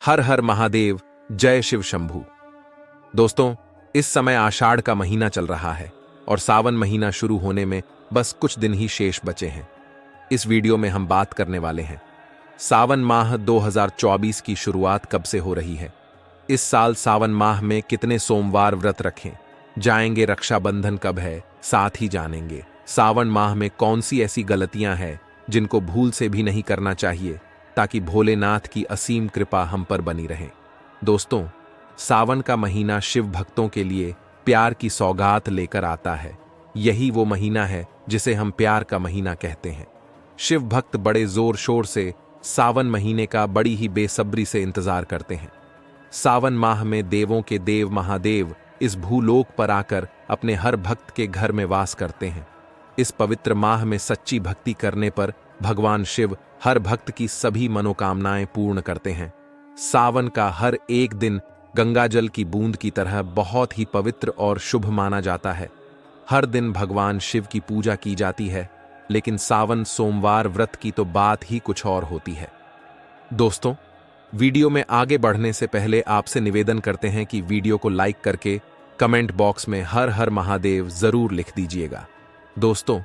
हर हर महादेव, जय शिव शंभू। दोस्तों, इस समय आषाढ़ का महीना चल रहा है और सावन महीना शुरू होने में बस कुछ दिन ही शेष बचे हैं। इस वीडियो में हम बात करने वाले हैं सावन माह 2024 की शुरुआत कब से हो रही है। इस साल सावन माह में कितने सोमवार व्रत रखें, जाएंगे रक्षाबंधन कब है, साथ ही जानेंगे सावन माह में कौन सी ऐसी गलतियां हैं जिनको भूल से भी नहीं करना चाहिए, ताकि भोलेनाथ की असीम कृपा हम पर बनी रहे। दोस्तों, सावन का महीना शिव भक्तों के लिए प्यार की सौगात लेकर आता है। यही वो महीना है जिसे हम प्यार का महीना कहते हैं। शिव भक्त बड़े जोर शोर से सावन महीने का बड़ी ही बेसब्री से इंतजार करते हैं। सावन माह में देवों के देव महादेव इस भूलोक पर आकर अपने हर भक्त के घर में वास करते हैं। इस पवित्र माह में सच्ची भक्ति करने पर भगवान शिव हर भक्त की सभी मनोकामनाएं पूर्ण करते हैं। सावन का हर एक दिन गंगा जल की बूंद की तरह बहुत ही पवित्र और शुभ माना जाता है। हर दिन भगवान शिव की पूजा की जाती है, लेकिन सावन सोमवार व्रत की तो बात ही कुछ और होती है। दोस्तों, वीडियो में आगे बढ़ने से पहले आपसे निवेदन करते हैं कि वीडियो को लाइक करके कमेंट बॉक्स में हर हर महादेव जरूर लिख दीजिएगा। दोस्तों,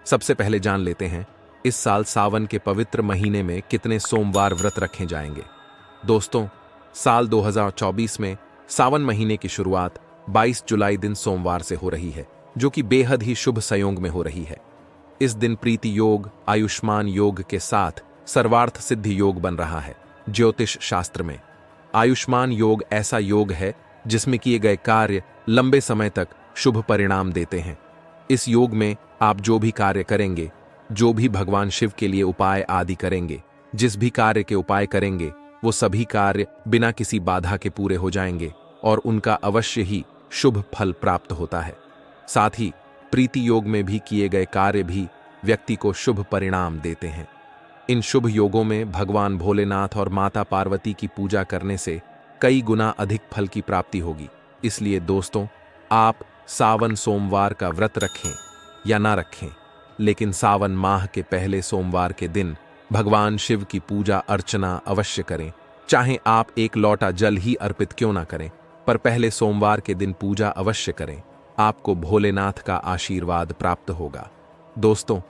सबसे पहले जान लेते हैं इस साल सावन के पवित्र महीने में कितने सोमवार व्रत रखे जाएंगे। दोस्तों, साल 2024 में सावन महीने की शुरुआत 22 जुलाई दिन सोमवार से हो रही है, जो कि बेहद ही शुभ संयोग में हो रही है। इस दिन प्रीति योग, आयुष्मान योग के साथ सर्वार्थ सिद्धि योग बन रहा है। ज्योतिष शास्त्र में आयुष्मान योग ऐसा योग है जिसमें किए गए कार्य लंबे समय तक शुभ परिणाम देते हैं। इस योग में आप जो भी कार्य करेंगे, जो भी भगवान शिव के लिए उपाय आदि करेंगे, जिस भी कार्य के उपाय करेंगे, वो सभी कार्य बिना किसी बाधा के पूरे हो जाएंगे और उनका अवश्य ही शुभ फल प्राप्त होता है। साथ ही प्रीति योग में भी किए गए कार्य भी व्यक्ति को शुभ परिणाम देते हैं। इन शुभ योगों में भगवान भोलेनाथ और माता पार्वती की पूजा करने से कई गुना अधिक फल की प्राप्ति होगी। इसलिए दोस्तों, आप सावन सोमवार का व्रत रखें या ना रखें, लेकिन सावन माह के पहले सोमवार के दिन भगवान शिव की पूजा अर्चना अवश्य करें। चाहे आप एक लोटा जल ही अर्पित क्यों ना करें, पर पहले सोमवार के दिन पूजा अवश्य करें। आपको भोलेनाथ का आशीर्वाद प्राप्त होगा। दोस्तों,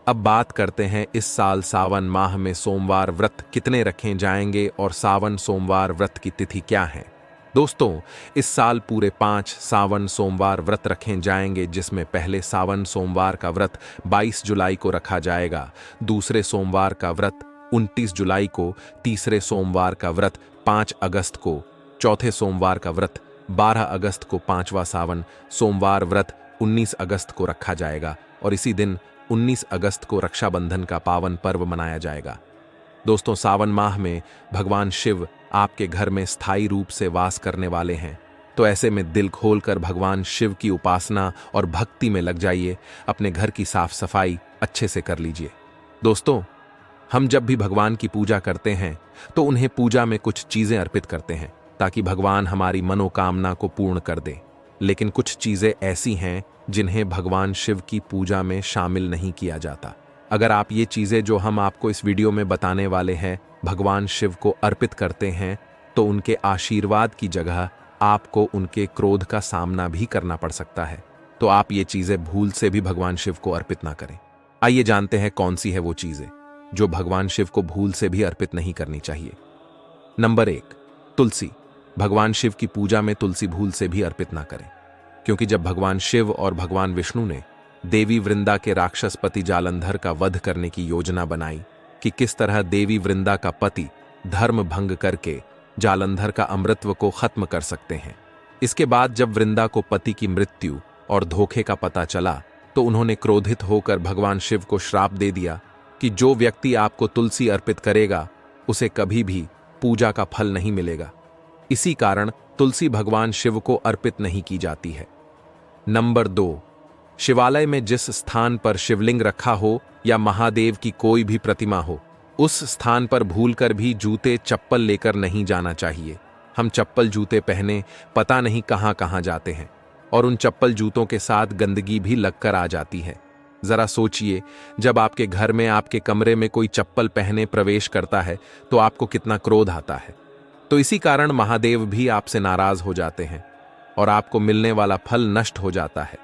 अब बात करते हैं इस साल सावन माह में सोमवार व्रत कितने रखे जाएंगे और सावन सोमवार व्रत की तिथि क्या है। दोस्तों, इस साल पूरे 5 सावन सोमवार व्रत रखे जाएंगे, जिसमें पहले सावन सोमवार का व्रत 22 जुलाई को रखा जाएगा, दूसरे सोमवार का व्रत 29 जुलाई को, तीसरे सोमवार का व्रत 5 अगस्त को, चौथे सोमवार का व्रत 12 अगस्त को, पांचवा सावन सोमवार व्रत 19 अगस्त को रखा जाएगा और इसी दिन 19 अगस्त को रक्षाबंधन का पावन पर्व मनाया जाएगा। दोस्तों, सावन माह में भगवान शिव आपके घर में स्थायी रूप से वास करने वाले हैं, तो ऐसे में दिल खोलकर भगवान शिव की उपासना और भक्ति में लग जाइए। अपने घर की साफ सफाई अच्छे से कर लीजिए। दोस्तों, हम जब भी भगवान की पूजा करते हैं तो उन्हें पूजा में कुछ चीजें अर्पित करते हैं ताकि भगवान हमारी मनोकामना को पूर्ण कर दे। लेकिन कुछ चीजें ऐसी हैं जिन्हें भगवान शिव की पूजा में शामिल नहीं किया जाता। अगर आप ये चीजें जो हम आपको इस वीडियो में बताने वाले हैं भगवान शिव को अर्पित करते हैं, तो उनके आशीर्वाद की जगह आपको उनके क्रोध का सामना भी करना पड़ सकता है। तो आप ये चीजें भूल से भी भगवान शिव को अर्पित ना करें। आइए जानते हैं कौन सी है वो चीजें जो भगवान शिव को भूल से भी अर्पित नहीं करनी चाहिए। नंबर 1, तुलसी। भगवान शिव की पूजा में तुलसी भूल से भी अर्पित ना करें, क्योंकि जब भगवान शिव और भगवान विष्णु ने देवी वृंदा के राक्षस पति जालंधर का वध करने की योजना बनाई कि किस तरह देवी वृंदा का पति धर्म भंग करके जालंधर का अमृतत्व को खत्म कर सकते हैं। इसके बाद जब वृंदा को पति की मृत्यु और धोखे का पता चला, तो उन्होंने क्रोधित होकर भगवान शिव को श्राप दे दिया कि जो व्यक्ति आपको तुलसी अर्पित करेगा उसे कभी भी पूजा का फल नहीं मिलेगा। इसी कारण तुलसी भगवान शिव को अर्पित नहीं की जाती है। नंबर 2, शिवालय में जिस स्थान पर शिवलिंग रखा हो या महादेव की कोई भी प्रतिमा हो, उस स्थान पर भूलकर भी जूते चप्पल लेकर नहीं जाना चाहिए। हम चप्पल जूते पहने पता नहीं कहां कहां जाते हैं और उन चप्पल जूतों के साथ गंदगी भी लगकर आ जाती है। जरा सोचिए, जब आपके घर में आपके कमरे में कोई चप्पल पहने प्रवेश करता है तो आपको कितना क्रोध आता है। तो इसी कारण महादेव भी आपसे नाराज हो जाते हैं और आपको मिलने वाला फल नष्ट हो जाता है।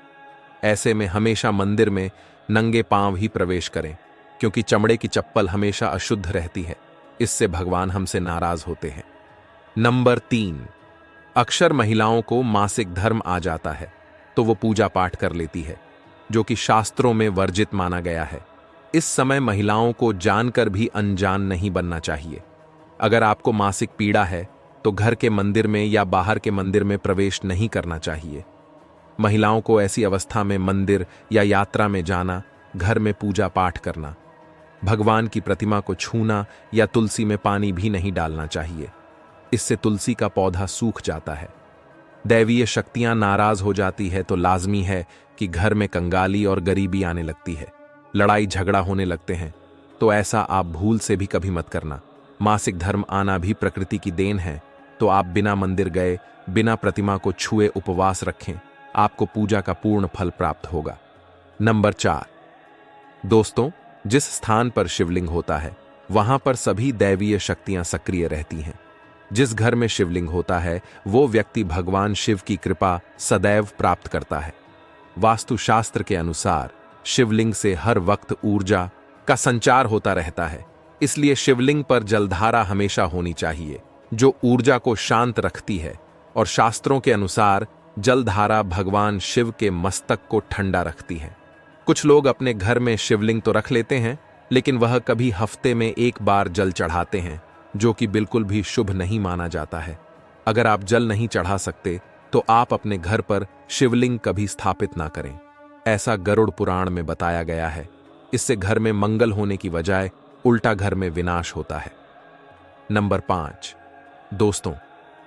ऐसे में हमेशा मंदिर में नंगे पांव ही प्रवेश करें, क्योंकि चमड़े की चप्पल हमेशा अशुद्ध रहती है। इससे भगवान हमसे नाराज होते हैं। नंबर 3, अक्सर महिलाओं को मासिक धर्म आ जाता है तो वो पूजा पाठ कर लेती है, जो कि शास्त्रों में वर्जित माना गया है। इस समय महिलाओं को जानकर भी अनजान नहीं बनना चाहिए। अगर आपको मासिक पीड़ा है तो घर के मंदिर में या बाहर के मंदिर में प्रवेश नहीं करना चाहिए। महिलाओं को ऐसी अवस्था में मंदिर या यात्रा में जाना, घर में पूजा पाठ करना, भगवान की प्रतिमा को छूना या तुलसी में पानी भी नहीं डालना चाहिए। इससे तुलसी का पौधा सूख जाता है। दैवीय शक्तियां नाराज हो जाती है तो लाजमी है कि घर में कंगाली और गरीबी आने लगती है, लड़ाई झगड़ा होने लगते हैं। तो ऐसा आप भूल से भी कभी मत करना। मासिक धर्म आना भी प्रकृति की देन है, तो आप बिना मंदिर गए, बिना प्रतिमा को छुए उपवास रखें, आपको पूजा का पूर्ण फल प्राप्त होगा। नंबर 4, दोस्तों, जिस स्थान पर शिवलिंग होता है वहां पर सभी दैवीय शक्तियां सक्रिय रहती हैं। जिस घर में शिवलिंग होता है वो व्यक्ति भगवान शिव की कृपा सदैव प्राप्त करता है। वास्तुशास्त्र के अनुसार शिवलिंग से हर वक्त ऊर्जा का संचार होता रहता है, इसलिए शिवलिंग पर जलधारा हमेशा होनी चाहिए, जो ऊर्जा को शांत रखती है। और शास्त्रों के अनुसार जलधारा भगवान शिव के मस्तक को ठंडा रखती है। कुछ लोग अपने घर में शिवलिंग तो रख लेते हैं, लेकिन वह कभी हफ्ते में एक बार जल चढ़ाते हैं, जो कि बिल्कुल भी शुभ नहीं माना जाता है। अगर आप जल नहीं चढ़ा सकते तो आप अपने घर पर शिवलिंग कभी स्थापित ना करें। ऐसा गरुड़ पुराण में बताया गया है। इससे घर में मंगल होने की बजाय उल्टा घर में विनाश होता है। नंबर 5, दोस्तों,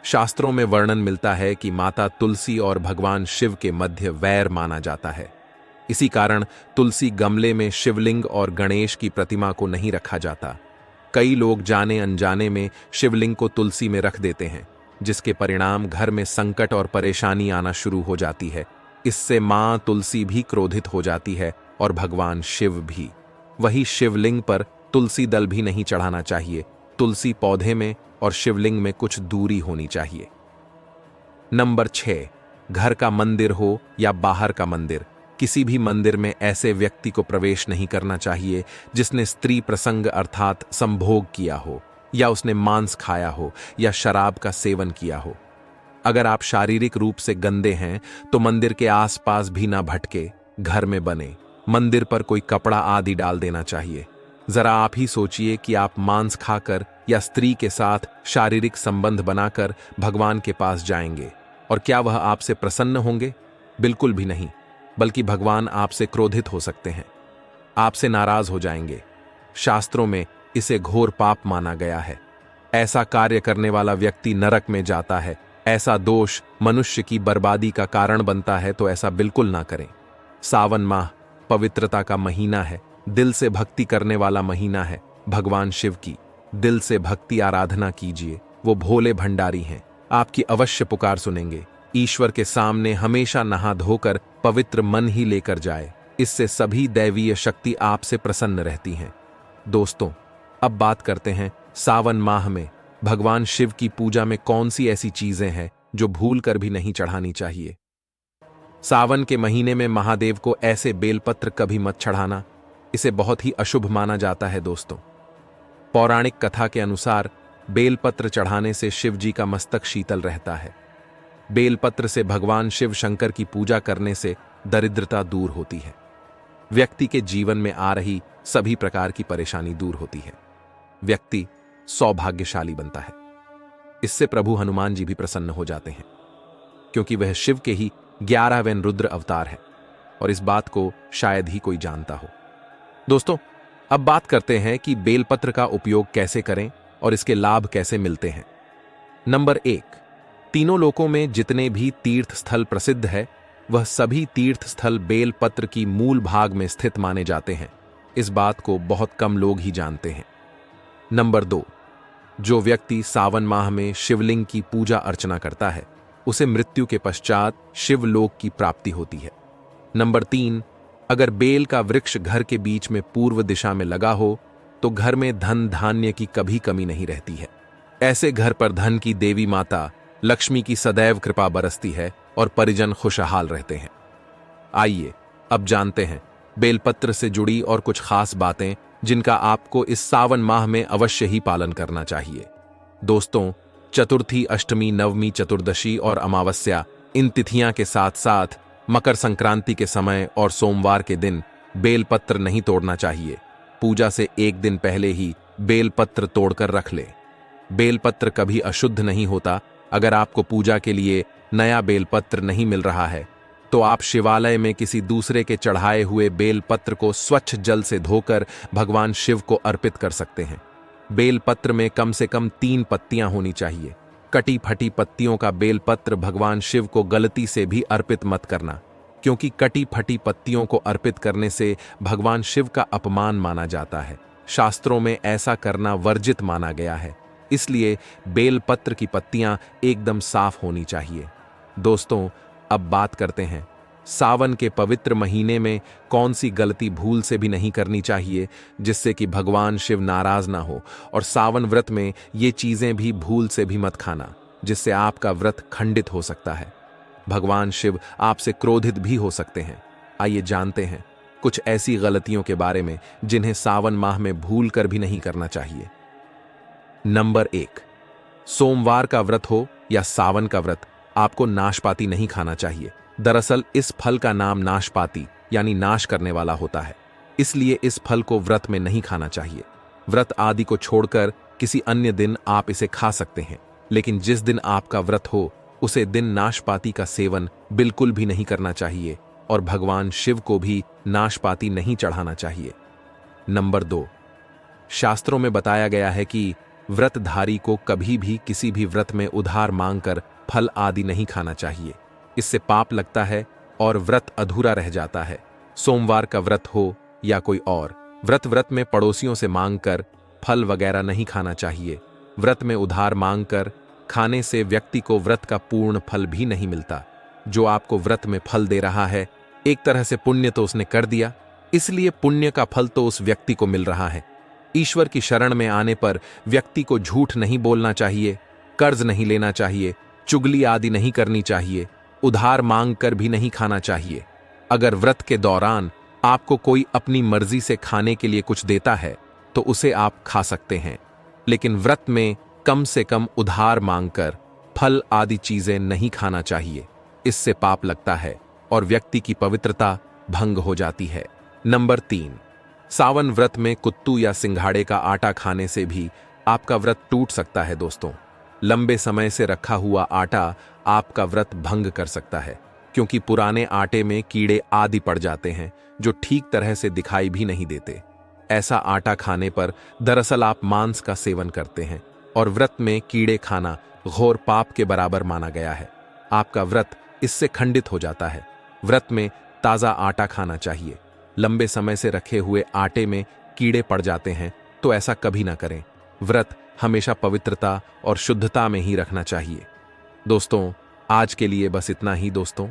शास्त्रों में वर्णन मिलता है कि माता तुलसी और भगवान शिव के मध्य वैर माना जाता है। इसी कारण तुलसी गमले में शिवलिंग और गणेश की प्रतिमा को नहीं रखा जाता। कई लोग जाने अनजाने में शिवलिंग को तुलसी में रख देते हैं, जिसके परिणाम घर में संकट और परेशानी आना शुरू हो जाती है। इससे मां तुलसी भी क्रोधित हो जाती है और भगवान शिव भी। वही शिवलिंग पर तुलसी दल भी नहीं चढ़ाना चाहिए। तुलसी पौधे में और शिवलिंग में कुछ दूरी होनी चाहिए। नंबर 6, घर का मंदिर हो या बाहर का मंदिर, किसी भी मंदिर में ऐसे व्यक्ति को प्रवेश नहीं करना चाहिए जिसने स्त्री प्रसंग अर्थात संभोग किया हो, या उसने मांस खाया हो या शराब का सेवन किया हो। अगर आप शारीरिक रूप से गंदे हैं तो मंदिर के आसपास भी ना भटके, घर में बने। मंदिर पर कोई कपड़ा आदि डाल देना चाहिए। जरा आप ही सोचिए कि आप मांस खाकर या स्त्री के साथ शारीरिक संबंध बनाकर भगवान के पास जाएंगे, और क्या वह आपसे प्रसन्न होंगे? बिल्कुल भी नहीं, बल्कि भगवान आपसे क्रोधित हो सकते हैं, आपसे नाराज हो जाएंगे। शास्त्रों में इसे घोर पाप माना गया है। ऐसा कार्य करने वाला व्यक्ति नरक में जाता है। ऐसा दोष मनुष्य की बर्बादी का कारण बनता है, तो ऐसा बिल्कुल ना करें। सावन माह पवित्रता का महीना है, दिल से भक्ति करने वाला महीना है। भगवान शिव की दिल से भक्ति आराधना कीजिए, वो भोले भंडारी हैं, आपकी अवश्य पुकार सुनेंगे। ईश्वर के सामने हमेशा नहा धोकर पवित्र मन ही लेकर जाए, इससे सभी दैवीय शक्ति आपसे प्रसन्न रहती हैं। दोस्तों, अब बात करते हैं सावन माह में भगवान शिव की पूजा में कौन सी ऐसी चीजें हैं जो भूल कर भी नहीं चढ़ानी चाहिए। सावन के महीने में महादेव को ऐसे बेलपत्र कभी मत चढ़ाना, इसे बहुत ही अशुभ माना जाता है। दोस्तों, पौराणिक कथा के अनुसार बेलपत्र चढ़ाने से शिव जी का मस्तक शीतल रहता है। बेलपत्र से भगवान शिव शंकर की पूजा करने से दरिद्रता दूर होती है। व्यक्ति के जीवन में आ रही सभी प्रकार की परेशानी दूर होती है। व्यक्ति सौभाग्यशाली बनता है। इससे प्रभु हनुमान जी भी प्रसन्न हो जाते हैं, क्योंकि वह शिव के ही 11वें रुद्र अवतार है, और इस बात को शायद ही कोई जानता हो। दोस्तों, अब बात करते हैं कि बेलपत्र का उपयोग कैसे करें और इसके लाभ कैसे मिलते हैं। नंबर 1, तीनों लोकों में जितने भी तीर्थ स्थल प्रसिद्ध है, वह सभी तीर्थ स्थल बेलपत्र की मूल भाग में स्थित माने जाते हैं। इस बात को बहुत कम लोग ही जानते हैं। नंबर 2, जो व्यक्ति सावन माह में शिवलिंग की पूजा अर्चना करता है, उसे मृत्यु के पश्चात शिवलोक की प्राप्ति होती है। नंबर 3, अगर बेल का वृक्ष घर के बीच में पूर्व दिशा में लगा हो तो घर में धन धान्य की कभी कमी नहीं रहती है। ऐसे घर पर धन की देवी माता लक्ष्मी की सदैव कृपा बरसती है और परिजन खुशहाल रहते हैं। आइए अब जानते हैं बेलपत्र से जुड़ी और कुछ खास बातें जिनका आपको इस सावन माह में अवश्य ही पालन करना चाहिए। दोस्तों, चतुर्थी, अष्टमी, नवमी, चतुर्दशी और अमावस्या, इन तिथियां के साथ साथ मकर संक्रांति के समय और सोमवार के दिन बेलपत्र नहीं तोड़ना चाहिए। पूजा से एक दिन पहले ही बेलपत्र तोड़कर रख ले। बेलपत्र कभी अशुद्ध नहीं होता। अगर आपको पूजा के लिए नया बेलपत्र नहीं मिल रहा है तो आप शिवालय में किसी दूसरे के चढ़ाए हुए बेलपत्र को स्वच्छ जल से धोकर भगवान शिव को अर्पित कर सकते हैं। बेलपत्र में कम से कम 3 पत्तियां होनी चाहिए। कटी फटी पत्तियों का बेलपत्र भगवान शिव को गलती से भी अर्पित मत करना, क्योंकि कटी फटी पत्तियों को अर्पित करने से भगवान शिव का अपमान माना जाता है। शास्त्रों में ऐसा करना वर्जित माना गया है, इसलिए बेलपत्र की पत्तियां एकदम साफ होनी चाहिए। दोस्तों, अब बात करते हैं सावन के पवित्र महीने में कौन सी गलती भूल से भी नहीं करनी चाहिए जिससे कि भगवान शिव नाराज ना हो। और सावन व्रत में ये चीजें भी भूल से भी मत खाना, जिससे आपका व्रत खंडित हो सकता है। भगवान शिव आपसे क्रोधित भी हो सकते हैं। आइए जानते हैं कुछ ऐसी गलतियों के बारे में जिन्हें सावन माह में भूल कर भी नहीं करना चाहिए। नंबर 1, सोमवार का व्रत हो या सावन का व्रत, आपको नाशपाती नहीं खाना चाहिए। दरअसल इस फल का नाम नाशपाती यानी नाश करने वाला होता है, इसलिए इस फल को व्रत में नहीं खाना चाहिए। व्रत आदि को छोड़कर किसी अन्य दिन आप इसे खा सकते हैं, लेकिन जिस दिन आपका व्रत हो उसे दिन नाशपाती का सेवन बिल्कुल भी नहीं करना चाहिए और भगवान शिव को भी नाशपाती नहीं चढ़ाना चाहिए। नंबर 2, शास्त्रों में बताया गया है कि व्रतधारी को कभी भी किसी भी व्रत में उधार मांगकर फल आदि नहीं खाना चाहिए। इससे पाप लगता है और व्रत अधूरा रह जाता है। सोमवार का व्रत हो या कोई और व्रत में पड़ोसियों से मांगकर फल वगैरह नहीं खाना चाहिए। व्रत में उधार मांगकर खाने से व्यक्ति को व्रत का पूर्ण फल भी नहीं मिलता। जो आपको व्रत में फल दे रहा है, एक तरह से पुण्य तो उसने कर दिया, इसलिए पुण्य का फल तो उस व्यक्ति को मिल रहा है। ईश्वर की शरण में आने पर व्यक्ति को झूठ नहीं बोलना चाहिए, कर्ज नहीं लेना चाहिए, चुगली आदि नहीं करनी चाहिए, उधार मांग कर भी नहीं खाना चाहिए। अगर व्रत के दौरान आपको कोई अपनी मर्जी से खाने के लिए कुछ देता है तो उसे आप खा सकते हैं, लेकिन व्रत में कम से कम उधार मांगकर फल आदि चीजें नहीं खाना चाहिए। इससे पाप लगता है और व्यक्ति की पवित्रता भंग हो जाती है। नंबर 3, सावन व्रत में कुत्तू या सिंघाड़े का आटा खाने से भी आपका व्रत टूट सकता है। दोस्तों, लंबे समय से रखा हुआ आटा आपका व्रत भंग कर सकता है, क्योंकि पुराने आटे में कीड़े आदि पड़ जाते हैं जो ठीक तरह से दिखाई भी नहीं देते। ऐसा आटा खाने पर दरअसल आप मांस का सेवन करते हैं और व्रत में कीड़े खाना घोर पाप के बराबर माना गया है। आपका व्रत इससे खंडित हो जाता है। व्रत में ताजा आटा खाना चाहिए। लंबे समय से रखे हुए आटे में कीड़े पड़ जाते हैं तो ऐसा कभी ना करें। व्रत हमेशा पवित्रता और शुद्धता में ही रखना चाहिए। दोस्तों, आज के लिए बस इतना ही। दोस्तों,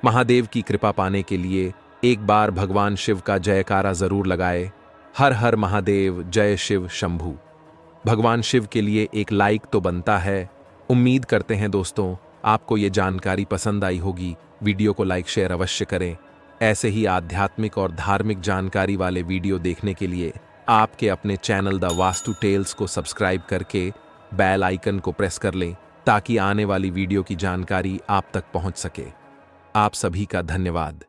महादेव की कृपा पाने के लिए एक बार भगवान शिव का जयकारा जरूर लगाए। हर हर महादेव, जय शिव शंभू। भगवान शिव के लिए एक लाइक तो बनता है। उम्मीद करते हैं दोस्तों आपको ये जानकारी पसंद आई होगी। वीडियो को लाइक शेयर अवश्य करें। ऐसे ही आध्यात्मिक और धार्मिक जानकारी वाले वीडियो देखने के लिए आपके अपने चैनल द वास्तु टेल्स को सब्सक्राइब करके बेल आइकन को प्रेस कर लें, ताकि आने वाली वीडियो की जानकारी आप तक पहुंच सके। आप सभी का धन्यवाद।